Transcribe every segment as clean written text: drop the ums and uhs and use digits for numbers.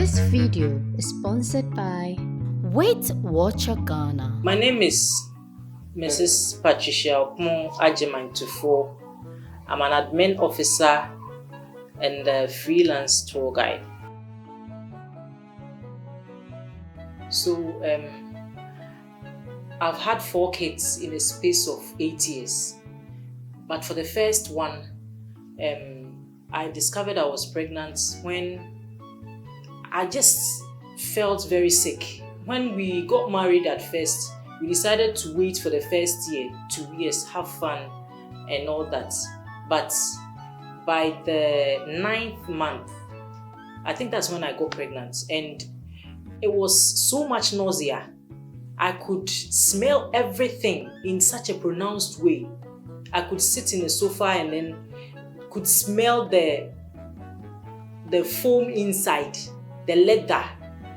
This video is sponsored by Weight Watcher Ghana. My name is Mrs. Patricia Ajimantufo. I'm an admin officer and a freelance tour guide. So I've had 4 kids in a space of 8 years. But for the first one, I discovered I was pregnant when I just felt very sick. When we got married at first, we decided to wait for the first year, 2 years, have fun and all that. But by the 9th month, I think that's when I got pregnant, and it was so much nausea. I could smell everything in such a pronounced way. I could sit in a sofa and then could smell the foam inside, the leather.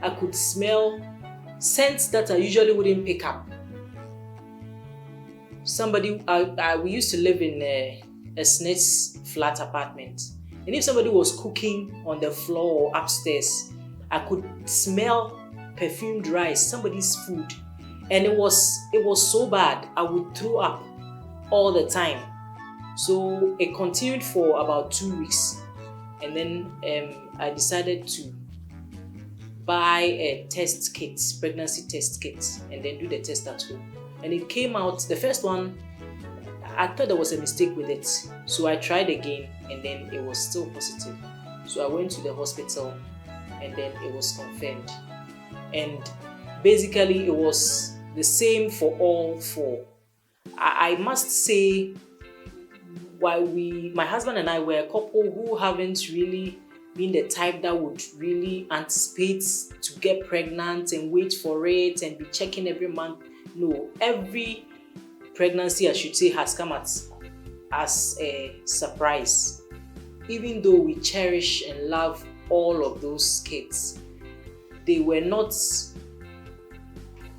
I could smell scents that I usually wouldn't pick up. We used to live in a SNET's flat apartment, and if somebody was cooking on the floor or upstairs, I could smell perfumed rice, somebody's food, and it was so bad I would throw up all the time. So it continued for about 2 weeks, and then I decided to buy a test kit, pregnancy test kit, and then do the test at home. And it came out, the first one, I thought there was a mistake with it. So I tried again, and then it was still positive. So I went to the hospital, and then it was confirmed. And basically it was the same for all 4. I must say, my husband and I were a couple who haven't really been the type that would really anticipate to get pregnant and wait for it and be checking every month. No, every pregnancy, I should say, has come as a surprise. Even though we cherish and love all of those kids, they were not,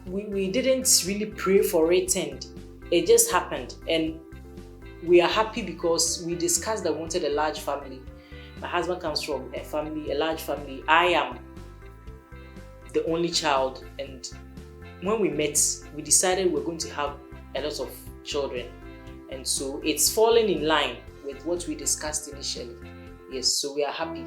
we didn't really pray for it, and it just happened. And we are happy because we discussed that we wanted a large family. My husband comes from a large family. I am the only child, and when we met, we decided we're going to have a lot of children, and so it's fallen in line with what we discussed initially. Yes, so we are happy.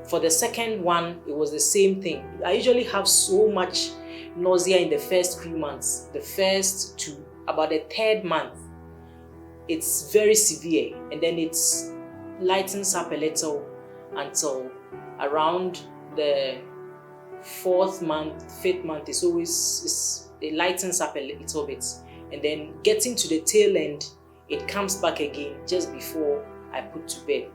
For the second one, it was the same thing. I usually have so much nausea in the first 3 months. The first to about the 3rd month, it's very severe, and then it lightens up a little until around the 4th month, 5th month. It lightens up a little bit, and then getting to the tail end, it comes back again just before I put to bed.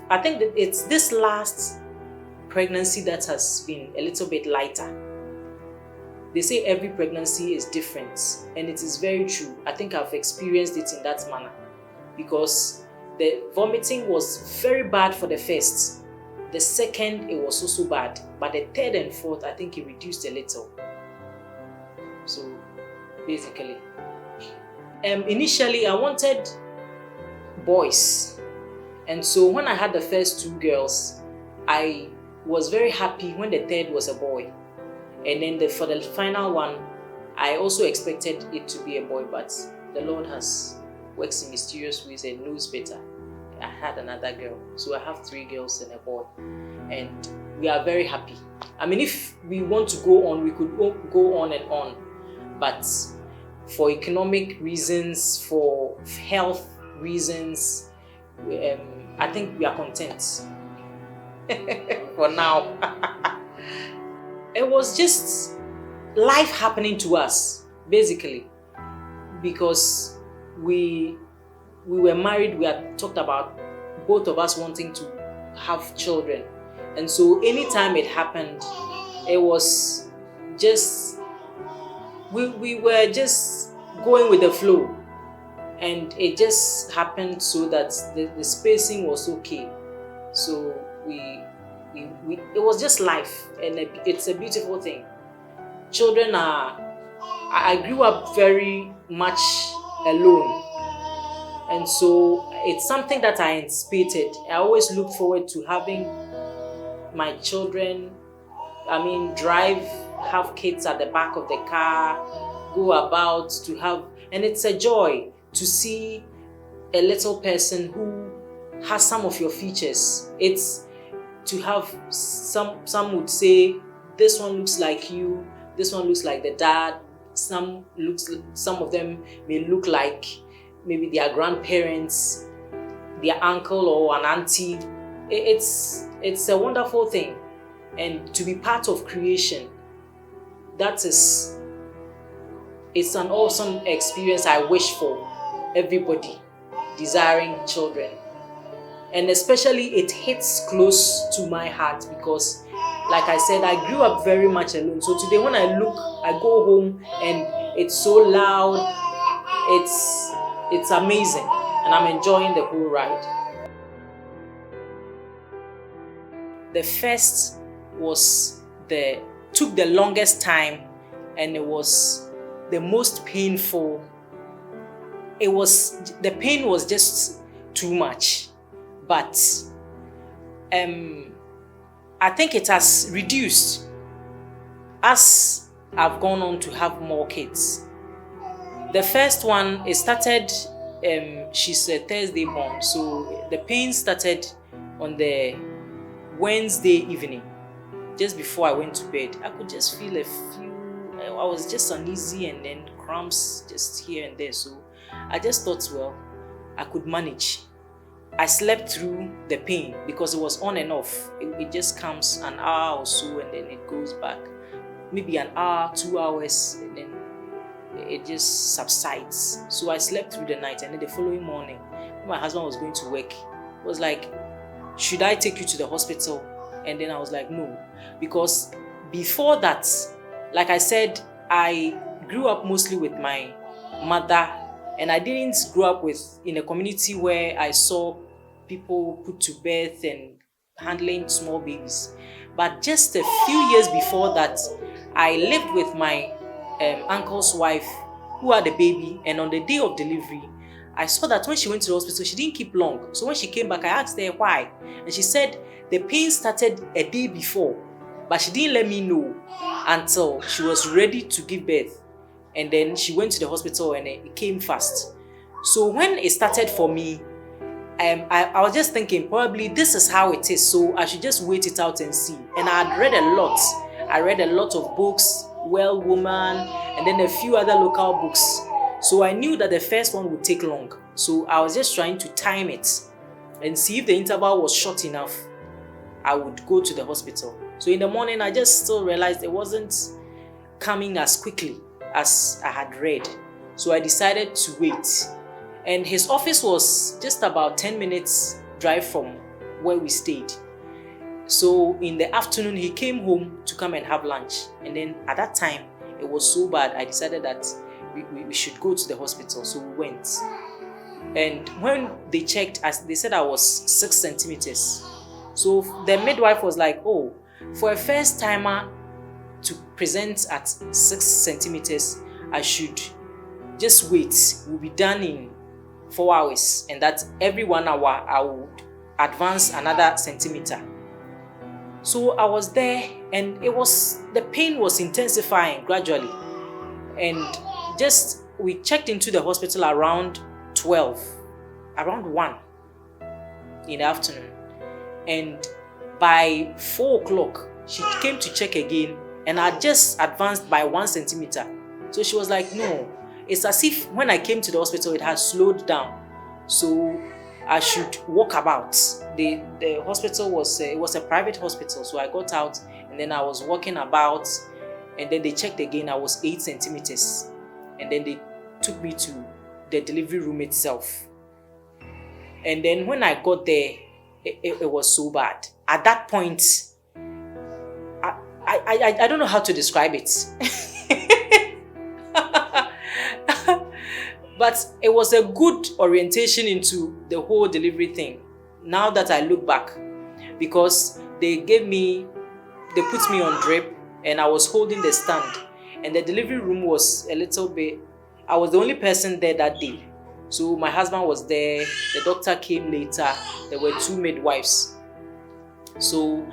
I think that it's this last pregnancy that has been a little bit lighter. They say every pregnancy is different, and it is very true. I think I've experienced it in that manner, because the vomiting was very bad for the first. The second, it was also bad, but the 3rd and 4th, I think it reduced a little. So basically, initially I wanted boys, and so when I had the first 2 girls, I was very happy when the 3rd was a boy. And then for the final one, I also expected it to be a boy, but the Lord works in mysterious ways and knows better. I had another girl, so I have 3 girls and a boy, and we are very happy. I mean, if we want to go on, we could go on and on, but for economic reasons, for health reasons, I think we are content for now. It was just life happening to us, basically, because we were married. We had talked about both of us wanting to have children, and so anytime it happened, it was just we were just going with the flow, and it just happened so that the spacing was okay. So it was just life, and it's a beautiful thing. Children I grew up very much alone, and so it's something that I anticipated. I always look forward to having my children, drive, have kids at the back of the car, go about to have, and it's a joy to see a little person who has some of your features. It's to have some would say, this one looks like you, this one looks like the dad, some of them may look like maybe their grandparents, their uncle or an auntie. It's a wonderful thing. And to be part of creation, it's an awesome experience I wish for everybody desiring children. And especially it hits close to my heart because, like I said, I grew up very much alone. So today when I go home and it's so loud, it's amazing, and I'm enjoying the whole ride. The first took the longest time, and it was the most painful. The pain was just too much, but I think it has reduced as I've gone on to have more kids. The first one, it started, she's a Thursday born, so the pain started on the Wednesday evening, just before I went to bed. I could just feel I was just uneasy, and then cramps just here and there, so I just thought, well, I could manage. I slept through the pain because it was on and off. It just comes an hour or so, and then it goes back. Maybe an hour, 2 hours, and then it just subsides. So I slept through the night, and then the following morning, when my husband was going to work, he was like, should I take you to the hospital? And then I was like, no. Because before that, like I said, I grew up mostly with my mother, and I didn't grow up in a community where I saw people put to birth and handling small babies. But just a few years before that, I lived with my uncle's wife who had a baby, and on the day of delivery, I saw that when she went to the hospital, she didn't keep long. So when she came back, I asked her why, and she said the pain started a day before, but she didn't let me know until she was ready to give birth. And then she went to the hospital, and it came fast. So when it started for me, I was just thinking, probably this is how it is, so I should just wait it out and see. And I had read a lot. I read a lot of books, Well Woman, and then a few other local books. So I knew that the first one would take long. So I was just trying to time it and see if the interval was short enough, I would go to the hospital. So in the morning, I just still realized it wasn't coming as quickly as I had read. So I decided to wait. And his office was just about 10 minutes drive from where we stayed. So in the afternoon, he came home to come and have lunch. And then at that time, it was so bad, I decided that we should go to the hospital. So we went. And when they checked, they said I was 6 centimeters. So the midwife was like, oh, for a first timer to present at 6 centimeters, I should just wait. We'll be done in 4 hours, and that every 1 hour I would advance another centimeter. So I was there, and the pain was intensifying gradually. And we checked into the hospital around 1 in the afternoon. And by 4 o'clock, she came to check again, and I just advanced by 1 centimeter. So she was like, no, it's as if when I came to the hospital, it has slowed down. So I should walk about. The hospital was a private hospital, so I got out, and then I was walking about, and then they checked again. I was 8 centimeters, and then they took me to the delivery room itself. And then when I got there, it was so bad. At that point, I don't know how to describe it. But it was a good orientation into the whole delivery thing, now that I look back, because they put me on drip, and I was holding the stand, and the delivery room was a little bit, I was the only person there that day. So my husband was there, the doctor came later, there were 2 midwives. So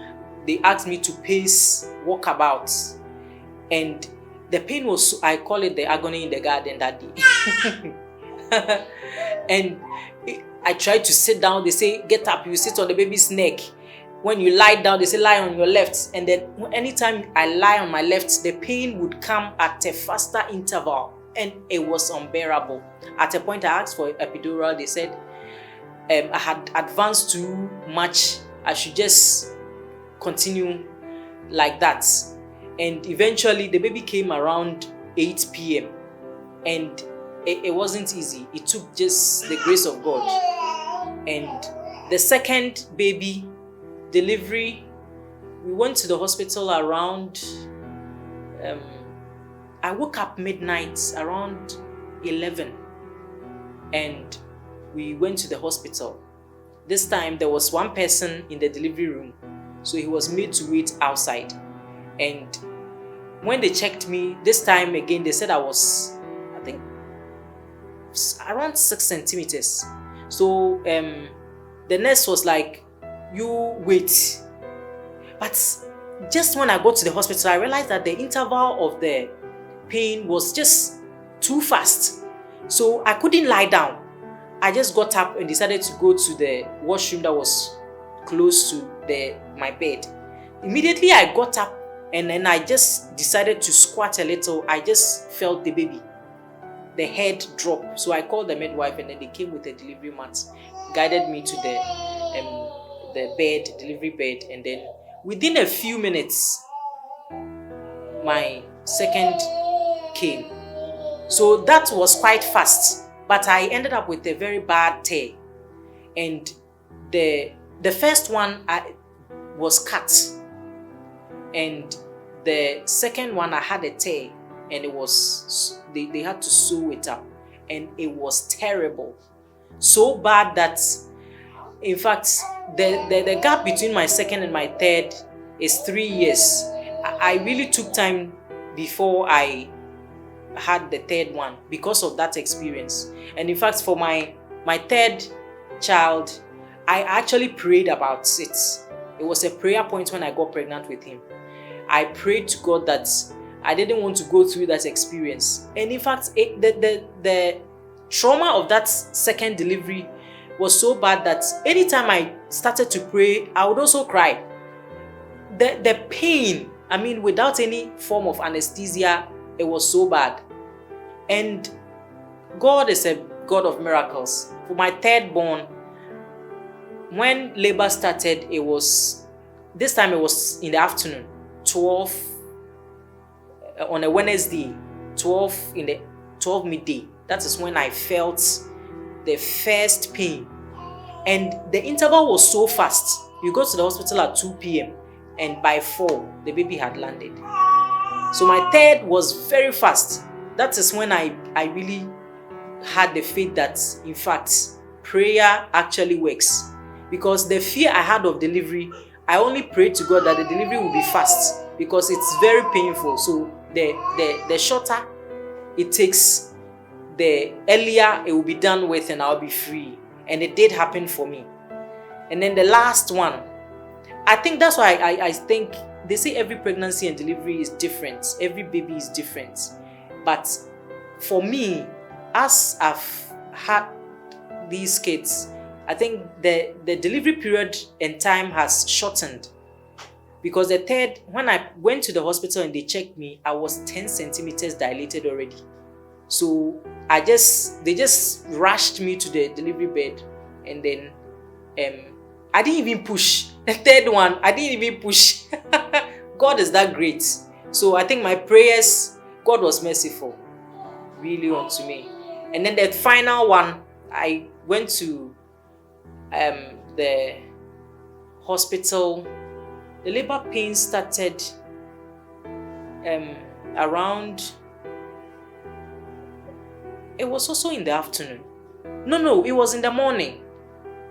they asked me to pace, walk about. And the pain was, I call it the agony in the garden that day. And I tried to sit down. They say, get up, you sit on the baby's neck. When you lie down, they say, lie on your left. And then anytime I lie on my left, the pain would come at a faster interval. And it was unbearable. At a point, I asked for epidural. They said I had advanced too much. I should just continue like that. And eventually, the baby came around 8 p.m. And it wasn't easy. It took just the grace of God. And the second baby delivery, we went to the hospital around, I woke up midnight around 11. And we went to the hospital. This time, there was one person in the delivery room. So he was made to wait outside. And when they checked me, this time again, they said I was, I think, around 6 centimeters. So the nurse was like, you wait. But just when I got to the hospital, I realized that the interval of the pain was just too fast. So I couldn't lie down. I just got up and decided to go to the washroom that was close to my bed. Immediately I got up and then I just decided to squat a little. I just felt the baby. The head dropped. So I called the midwife and then they came with a delivery mat, guided me to the bed, delivery bed, and then within a few minutes, my second came. So that was quite fast, but I ended up with a very bad tear. And the first one was cut. And the second one, I had a tear, and it was, they had to sew it up, and it was terrible. So bad that, in fact, the gap between my second and my third is 3 years. I really took time before I had the third one because of that experience. And in fact, for my third child, I actually prayed about it. It was a prayer point when I got pregnant with him. I prayed to God that I didn't want to go through that experience. And in fact, the trauma of that second delivery was so bad that anytime I started to pray, I would also cry. The pain, I mean, without any form of anesthesia, it was so bad. And God is a God of miracles. For my third born, when labor started, this time it was in the afternoon, 12 on a Wednesday, 12 midday. That is when I felt the first pain. And the interval was so fast. You go to the hospital at 2 p.m. and by 4, the baby had landed. So my third was very fast. That is when I really had the faith that, in fact, prayer actually works. Because the fear I had of delivery, I only prayed to God that the delivery will be fast because it's very painful. So the shorter it takes, the earlier it will be done with and I'll be free. And it did happen for me. And then the last one, I think that's why I think they say every pregnancy and delivery is different. Every baby is different. But for me, as I've had these kids, I think the delivery period and time has shortened. Because the third, when I went to the hospital and they checked me, I was 10 centimeters dilated already. So they just rushed me to the delivery bed, and then I didn't even push. The third one, I didn't even push. God is that great. So I think my prayers, God was merciful, really unto me. And then the final one, I went to the hospital. The labor pain started around, it was also in the afternoon. No, it was in the morning.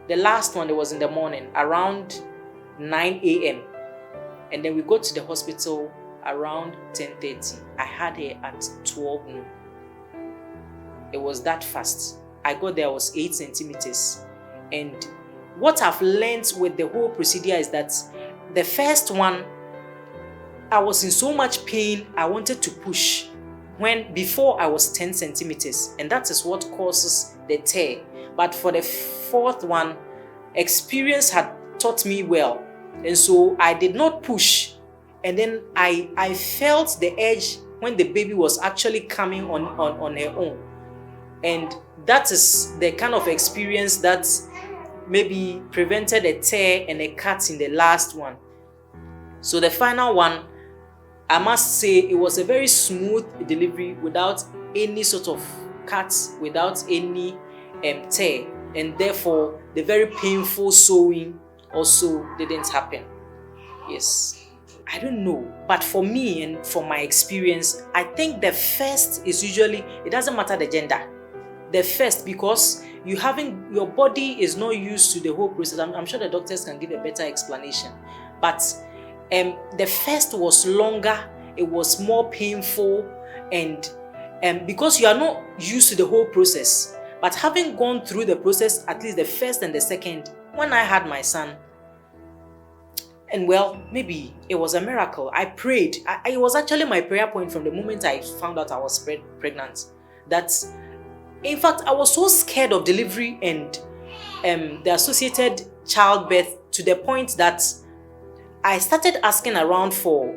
The last one, it was in the morning, around 9 a.m. And then we go to the hospital around 10:30. I had her at 12 noon. It was that fast. I got there, I was 8 centimeters. And what I've learned with the whole procedure is that the first one, I was in so much pain, I wanted to push before I was 10 centimeters, and that is what causes the tear. But for the fourth one, experience had taught me well, and so I did not push. And then I felt the edge when the baby was actually coming on her own. And that is the kind of experience that maybe prevented a tear and a cut in the last one. So the final one, I must say, it was a very smooth delivery without any sort of cuts, without any tear, and therefore the very painful sewing also didn't happen. Yes, I don't know, but for me and from my experience, I think the first is usually, it doesn't matter the gender. The first, because your body is not used to the whole process. I'm sure the doctors can give a better explanation, but the first was longer, it was more painful, and because you are not used to the whole process. But having gone through the process, at least the first and the second, when I had my son, and well, maybe it was a miracle. I prayed. It was actually my prayer point from the moment I found out I was pregnant. In fact, I was so scared of delivery and the associated childbirth, to the point that I started asking around for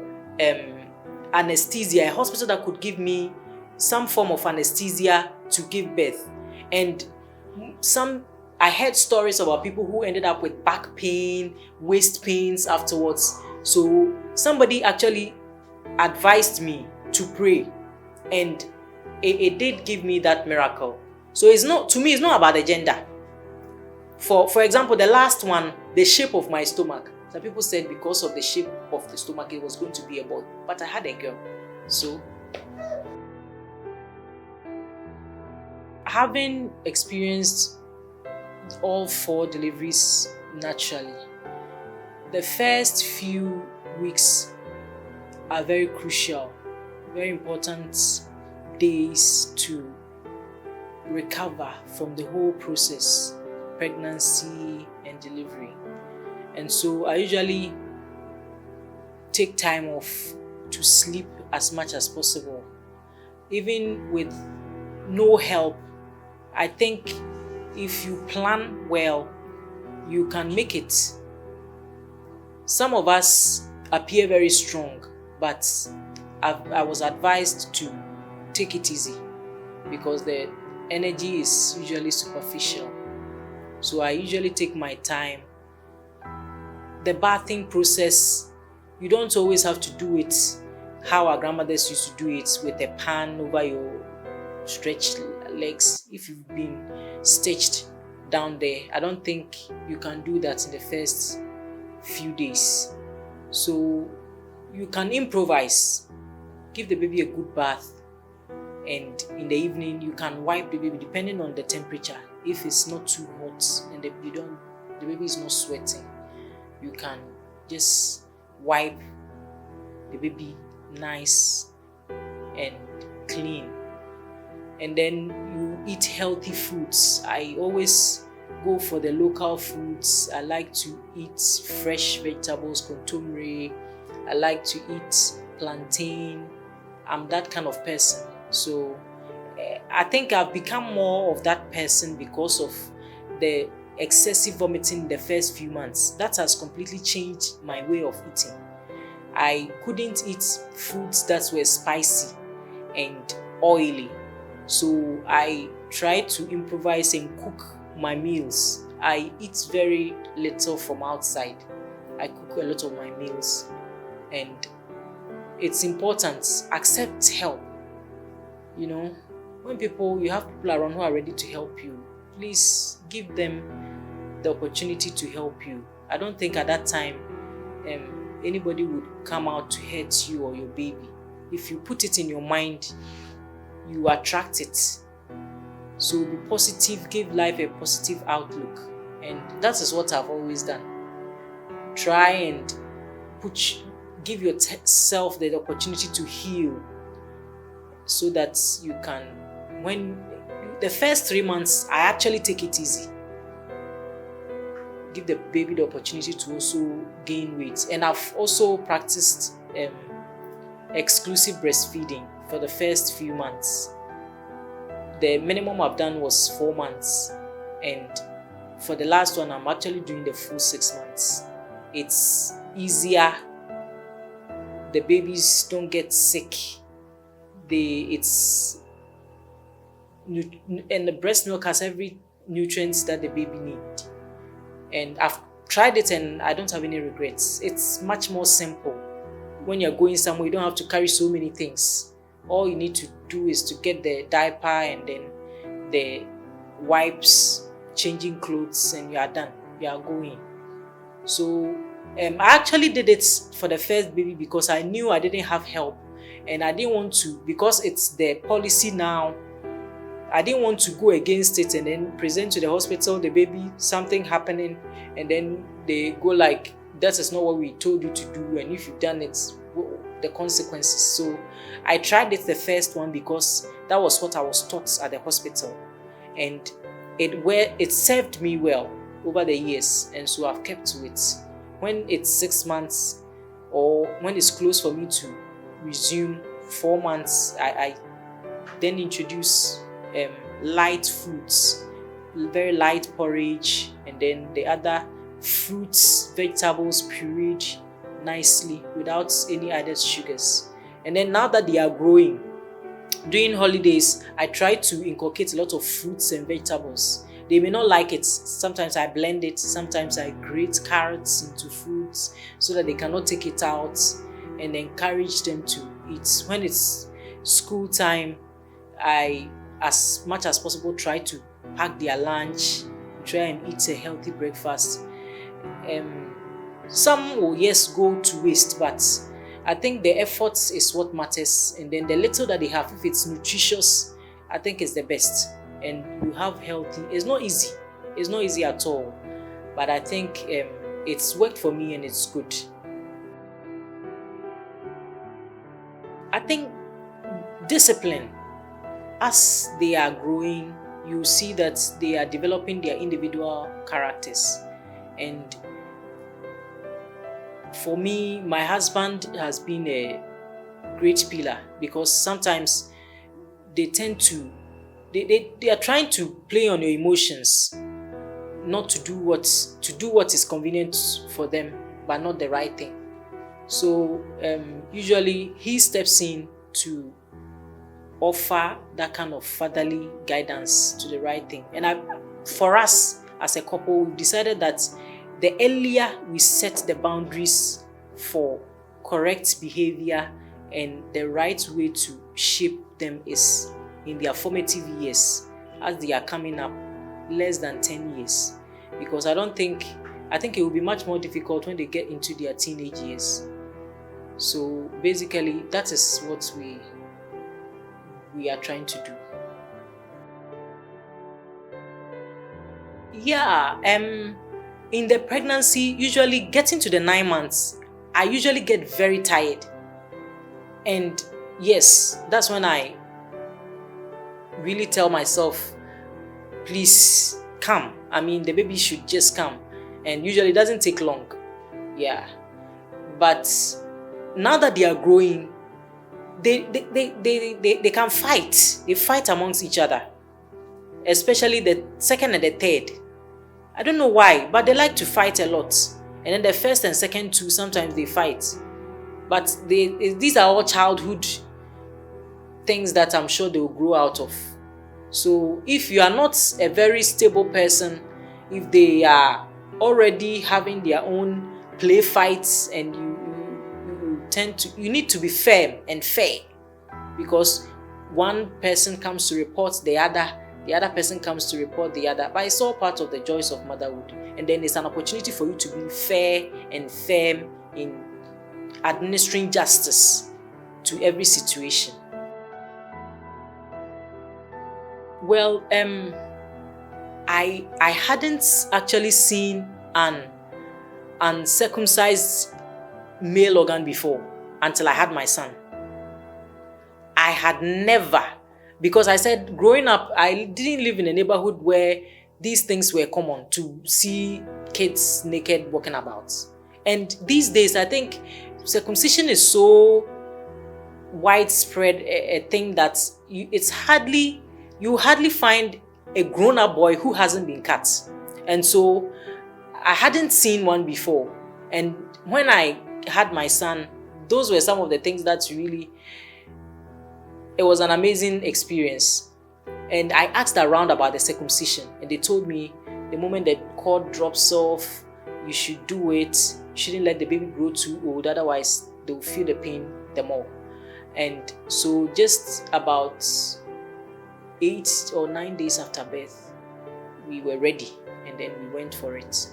anesthesia, a hospital that could give me some form of anesthesia to give birth. And I heard stories about people who ended up with back pain, waist pains afterwards. So somebody actually advised me to pray, and it did give me that miracle. So to me, it's not about the gender. For example, the last one, the shape of my stomach. Some people said because of the shape of the stomach, it was going to be a boy, but I had a girl. So, having experienced all 4 deliveries naturally, the first few weeks are very crucial, very important days to recover from the whole process, pregnancy and delivery. And so I usually take time off to sleep as much as possible. Even with no help, I think if you plan well, you can make it. Some of us appear very strong, but I was advised to take it easy because the energy is usually superficial. So I usually take my time. The bathing process, you don't always have to do it how our grandmothers used to do it, with a pan over your stretched legs. If you've been stitched down there, I don't think you can do that in the first few days. So you can improvise, give the baby a good bath, and in the evening you can wipe the baby depending on the temperature. If it's not too hot and the baby is not sweating, you can just wipe the baby nice and clean. And then you eat healthy foods. I always go for the local foods. I like to eat fresh vegetables, kontomire. I like to eat plantain. I'm that kind of person. So I think I've become more of that person because of the excessive vomiting in the first few months. That has completely changed my way of eating. I couldn't eat foods that were spicy and oily. So I try to improvise and cook my meals. I eat very little from outside. I cook a lot of my meals. And it's important. Accept help. You know, when you have people around who are ready to help you, please give them the opportunity to help you. I don't think at that time anybody would come out to hurt you or your baby. If you put it in your mind, you attract it. So be positive, give life a positive outlook. And that is what I've always done. Try and give yourself the opportunity to heal, so that you can, when the first 3 months, I actually take it easy. give the baby the opportunity to also gain weight. And I've also practiced exclusive breastfeeding for the first few months. The minimum I've done was 4 months, and for the last one, I'm actually doing the full 6 months. It's easier. The babies don't get sick. And the breast milk has every nutrients that the baby needs. And I've tried it and I don't have any regrets. It's much more simple. When you're going somewhere, you don't have to carry so many things. All you need to do is to get the diaper and then the wipes, changing clothes, and you are done. You are going. So I actually did it for the first baby because I knew I didn't have help, and I didn't want to, because it's the policy now, I didn't want to go against it and then present to the hospital the baby, something happening, and then they go like, that is not what we told you to do, and if you've done it, the consequences. So I tried it the first one because that was what I was taught at the hospital, and it served me well over the years, and so I've kept to it. When it's 6 months or when it's close for me to resume 4 months, I then introduce light foods, very light porridge, and then the other fruits, vegetables pureed nicely without any added sugars. And then now that they are growing, during holidays, I try to inculcate a lot of fruits and vegetables. They may not like it. Sometimes I blend it. Sometimes I grate carrots into fruits so that they cannot take it out, and encourage them to eat. When it's school time, I, as much as possible, try to pack their lunch, try and eat a healthy breakfast. Some will, yes, go to waste, but I think the effort is what matters. And then the little that they have, if it's nutritious, I think it's the best. And you have healthy. It's not easy. It's not easy at all. But I think it's worked for me and it's good. I think discipline. As they are growing, you see that they are developing their individual characters. And for me, my husband has been a great pillar, because sometimes they tend to They are trying to play on your emotions, not to do what is convenient for them, but not the right thing. So usually he steps in to offer that kind of fatherly guidance to the right thing. And for us as a couple, we decided that the earlier we set the boundaries for correct behavior and the right way to shape them is in their formative years, as they are coming up, less than 10 years. Because I think it will be much more difficult when they get into their teenage years. So basically, that is what we are trying to do. Yeah, in the pregnancy, usually getting to the 9 months, I usually get very tired. And yes, that's when I really tell myself, please come. I mean, the baby should just come. And usually it doesn't take long. Yeah. But now that they are growing, they can fight. They fight amongst each other. Especially the second and the third. I don't know why, but they like to fight a lot. And then the first and second two, sometimes they fight. But these are all childhood things that I'm sure they will grow out of. So if you are not a very stable person, if they are already having their own play fights, and you need to be firm and fair, because one person comes to report the other person comes to report the other. But it's all part of the joys of motherhood. And then it's an opportunity for you to be fair and firm in administering justice to every situation. Well, I hadn't actually seen an uncircumcised male organ before until I had my son. I had never, because I said growing up, I didn't live in a neighborhood where these things were common, to see kids naked walking about. And these days, I think circumcision is so widespread a thing that you hardly find a grown-up boy who hasn't been cut. And so I hadn't seen one before. And when I had my son, those were some of the things that really, it was an amazing experience. And I asked around about the circumcision, and they told me the moment the cord drops off, you should do it. You shouldn't let the baby grow too old, otherwise they will feel the pain the more. And so just about 8 or 9 days after birth, we were ready, and then we went for it.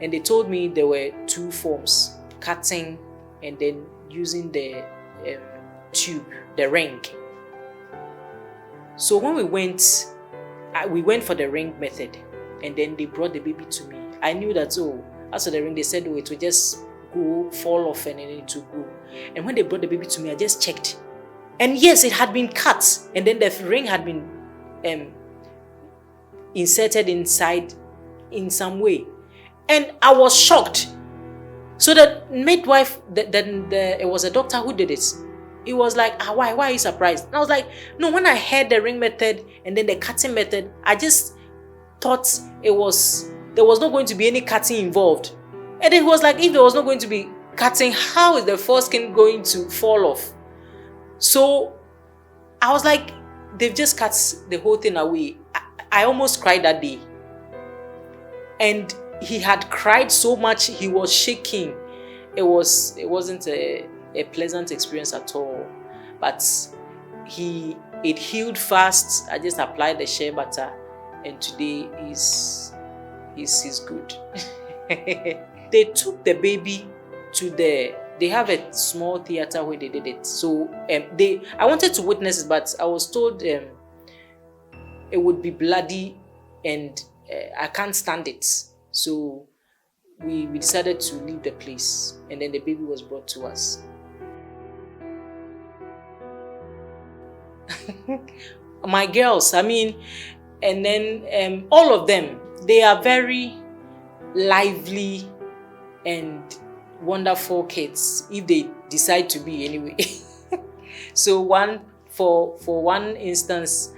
And they told me there were 2 forms, cutting and then using the tube, the ring. So when we went for the ring method, and then they brought the baby to me. I knew that, after the ring, they said, it will just fall off and then it will go. And when they brought the baby to me, I just checked. And yes, it had been cut, and then the ring had been inserted inside in some way. And I was shocked. So the midwife, it was a doctor who did it. He was like, why are you surprised? And I was like, no, when I heard the ring method and then the cutting method, I just thought there was not going to be any cutting involved. And it was like, if there was not going to be cutting, how is the foreskin going to fall off? So I was like, they've just cut the whole thing away. I almost cried that day. And he had cried so much, he was shaking. It wasn't a pleasant experience at all. But it healed fast. I just applied the shea butter, and today he's good. They took the baby to they have a small theater where they did it. So I wanted to witness it, but I was told it would be bloody and I can't stand it. So we decided to leave the place, and then the baby was brought to us. My girls, and then all of them, they are very lively and wonderful kids, if they decide to be anyway. So for one instance,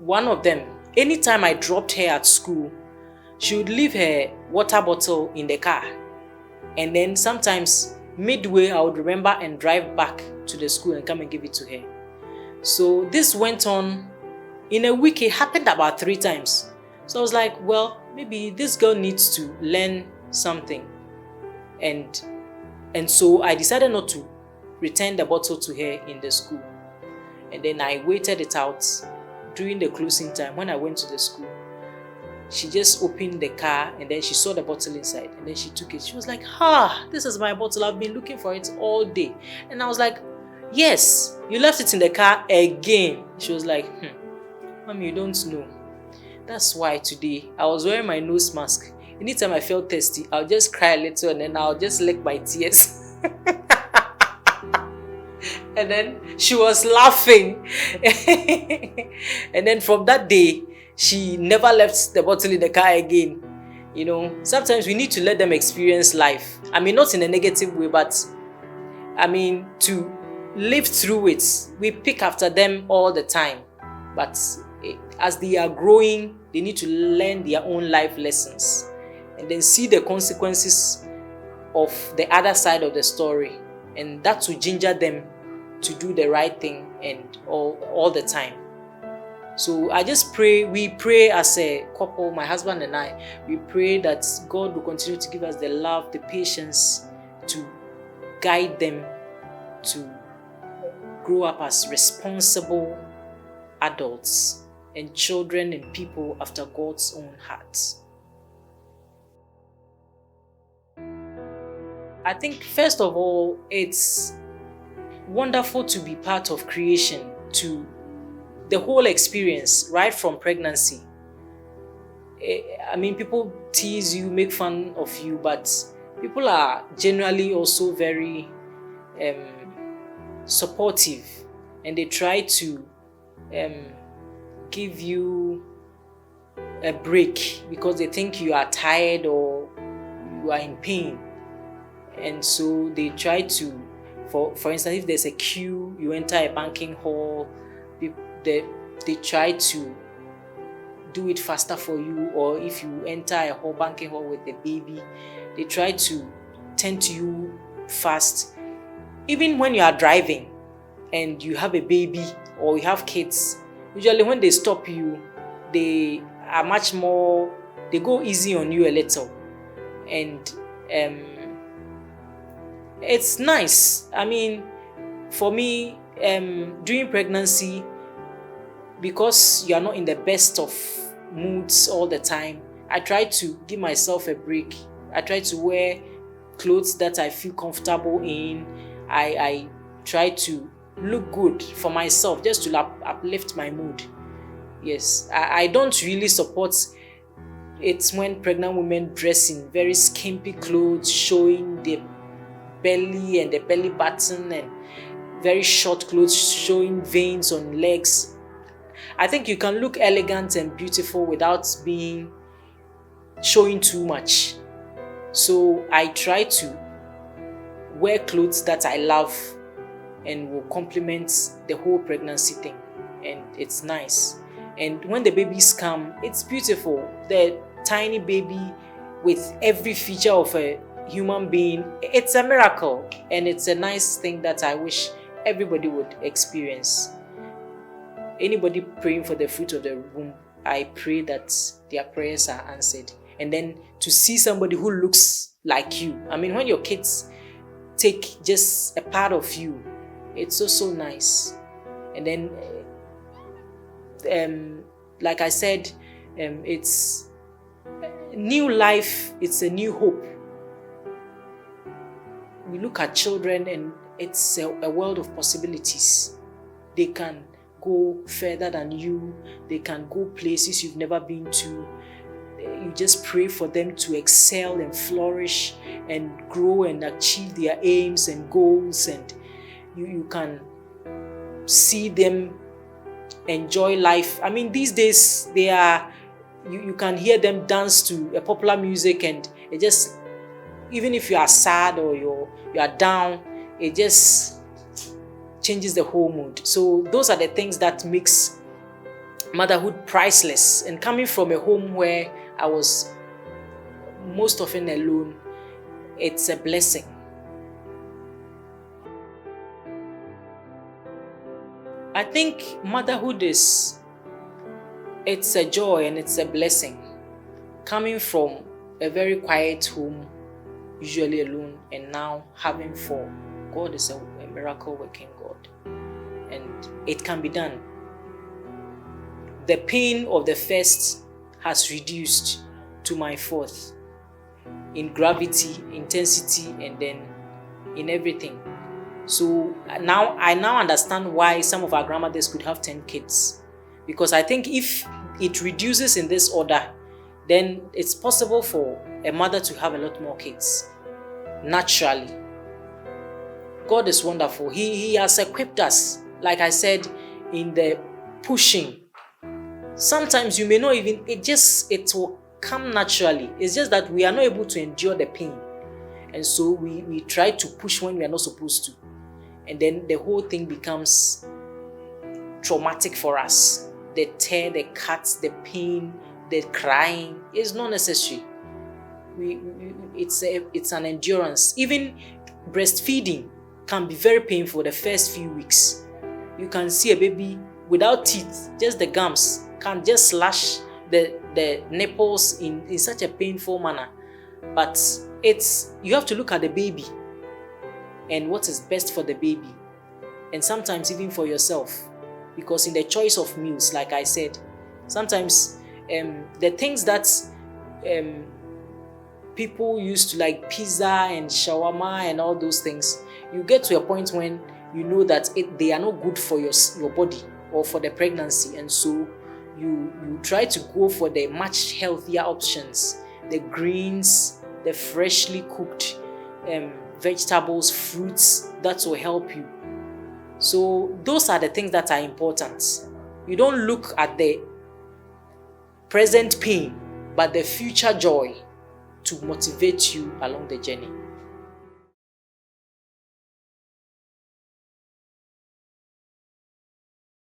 one of them, anytime I dropped her at school, she would leave her water bottle in the car, and then sometimes midway I would remember and drive back to the school and come and give it to her. So this went on. In a week, it happened about 3 times. So I was like, well, maybe this girl needs to learn something. And so I decided not to return the bottle to her in the school. And then I waited it out during the closing time. When I went to the school, she just opened the car, and then she saw the bottle inside, and then she took it. She was like, this is my bottle. I've been looking for it all day. And I was like, yes, you left it in the car again. She was like, Mommy, you don't know. That's why today I was wearing my nose mask. Anytime I felt thirsty, I'll just cry a little, and then I'll just lick my tears. And then she was laughing. And then from that day, she never left the bottle in the car again. Sometimes we need to let them experience life. Not in a negative way, but to live through it. We pick after them all the time. But as they are growing, they need to learn their own life lessons and then see the consequences of the other side of the story. And that will ginger them to do the right thing and all the time. So I just pray, we pray as a couple, my husband and I, we pray that God will continue to give us the love, the patience to guide them to grow up as responsible adults and children and people after God's own heart. I think first of all, it's wonderful to be part of creation, to the whole experience, right from pregnancy. People tease you, make fun of you, but people are generally also very supportive, and they try to give you a break because they think you are tired or you are in pain. And so they try to, for instance, if there's a queue, you enter a banking hall, they try to do it faster for you. Or if you enter a whole banking hall with a baby, they try to tend to you fast. Even when you are driving and you have a baby or you have kids, usually when they stop you, they are much more, they go easy on you a little. And it's nice. I mean, for me, during pregnancy, because you are not in the best of moods all the time, I try to give myself a break. I try to wear clothes that I feel comfortable in. I try to look good for myself, just to uplift my mood. Yes, I don't really support it when pregnant women dress in very skimpy clothes, showing the belly and the belly button, and very short clothes showing veins on legs. I think you can look elegant and beautiful without showing too much. So I try to wear clothes that I love and will complement the whole pregnancy thing, and it's nice. And when the babies come, it's beautiful. The tiny baby with every feature of a human being, it's a miracle, and it's a nice thing that I wish everybody would experience. Anybody praying for the fruit of the womb, I pray that their prayers are answered. And then to see somebody who looks like you, I mean, when your kids take just a part of you, it's so nice. And then like I said, it's new life, it's a new hope. We look at children and it's a world of possibilities. They can go further than you. They can go places you've never been to. You just pray for them to excel and flourish and grow and achieve their aims and goals, and you can see them enjoy life. I mean, these days you can hear them dance to a popular music, and it just, even if you are sad or you are down, it just changes the whole mood. So those are the things that makes motherhood priceless. And coming from a home where I was most often alone, it's a blessing. I think motherhood it's a joy and it's a blessing. Coming from a very quiet home, usually alone, and now having four. God is a miracle working God, and it can be done. The pain of the first has reduced to my fourth in gravity, intensity, and then in everything. So now I understand why some of our grandmothers could have 10 kids, because I think if it reduces in this order, then it's possible for a mother to have a lot more kids naturally. God is wonderful. He has equipped us, like I said, in the pushing. Sometimes you may not even, it will come naturally. It's just that we are not able to endure the pain. And so we try to push when we are not supposed to. And then the whole thing becomes traumatic for us. The tear, the cuts, the pain, the crying is not necessary. It's an endurance. Even breastfeeding can be very painful the first few weeks. You can see a baby without teeth, just the gums, can just slash the nipples in such a painful manner. But you have to look at the baby and what is best for the baby, and sometimes even for yourself, because in the choice of meals, like I said, sometimes the things that people used to like, pizza and shawarma and all those things, you get to a point when you know that they are not good for your body or for the pregnancy, and so you try to go for the much healthier options, the greens, the freshly cooked vegetables, fruits that will help you. So those are the things that are important. You don't look at the present pain, but the future joy to motivate you along the journey.